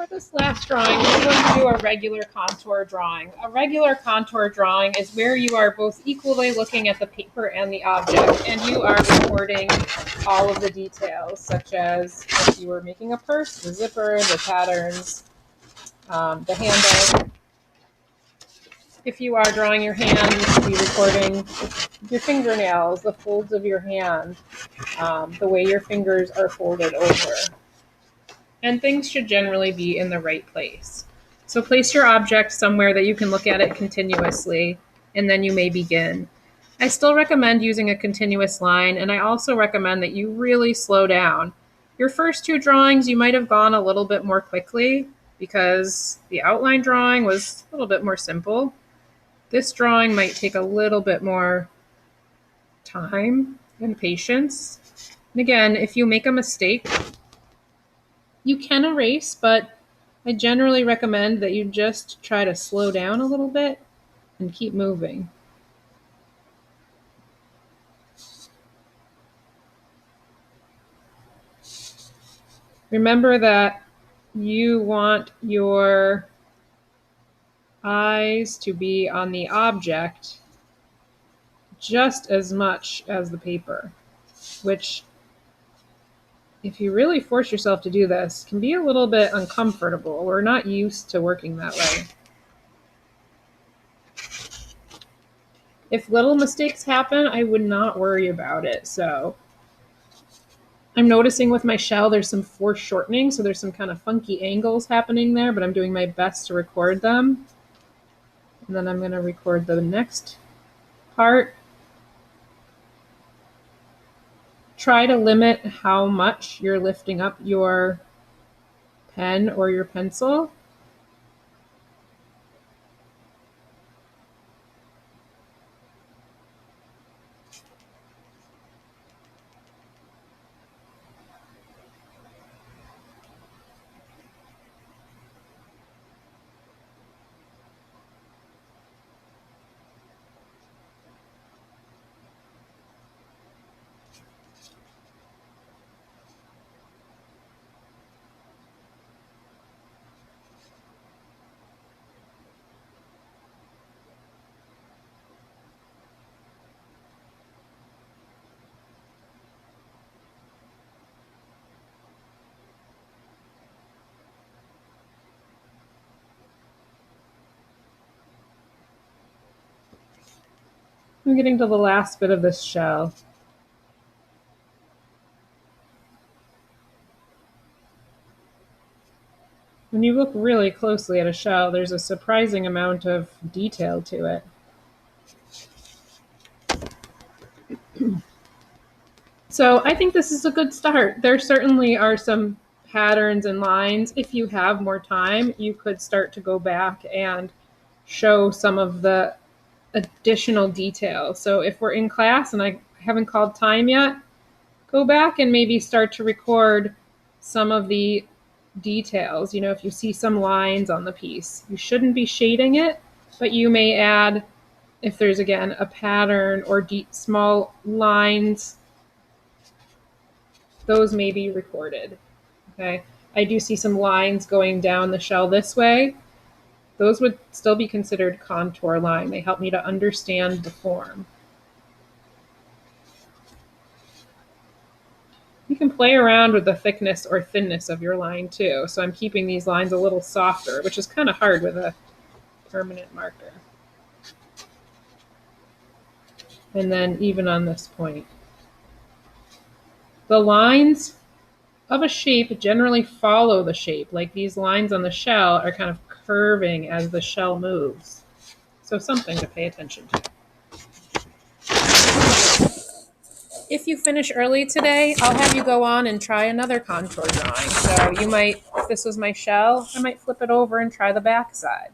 This last drawing, we're going to do a regular contour drawing. A regular contour drawing is where you are both equally looking at the paper and the object, and you are recording all of the details, such as if you were making a purse, the zipper, the patterns, the handle. If you are drawing your hand, you should be recording your fingernails, the folds of your hand, the way your fingers are folded over. And things should generally be in the right place. So place your object somewhere that you can look at it continuously, and then you may begin. I still recommend using a continuous line, and I also recommend that you really slow down. Your first two drawings, you might have gone a little bit more quickly because the outline drawing was a little bit more simple. This drawing might take a little bit more time and patience. And again, if you make a mistake, you can erase, but I generally recommend that you just try to slow down a little bit and keep moving. Remember that you want your eyes to be on the object just as much as the paper, which, if you really force yourself to do this, can be a little bit uncomfortable. We're not used to working that way. If little mistakes happen, I would not worry about it. So I'm noticing with my shell, there's some foreshortening, so there's some kind of funky angles happening there, but I'm doing my best to record them. And then I'm going to record the next part. Try to limit how much you're lifting up your pen or your pencil. I'm getting to the last bit of this shell. When you look really closely at a shell, there's a surprising amount of detail to it. So I think this is a good start. There certainly are some patterns and lines. If you have more time, you could start to go back and show some of the additional detail. So if we're in class and I haven't called time yet, go back and maybe start to record some of the details. You know, if you see some lines on the piece, you shouldn't be shading it, but you may add, if there's again a pattern or small lines, those may be recorded. Okay, I do see some lines going down the shell this way. Those would still be considered contour line. They help me to understand the form. You can play around with the thickness or thinness of your line too. So I'm keeping these lines a little softer, which is kind of hard with a permanent marker. And then even on this point. The lines of a shape generally follow the shape. Like these lines on the shell are kind of curving as the shell moves. So something to pay attention to. If you finish early today, I'll have you go on and try another contour drawing. So you might, if this was my shell, I might flip it over and try the back side.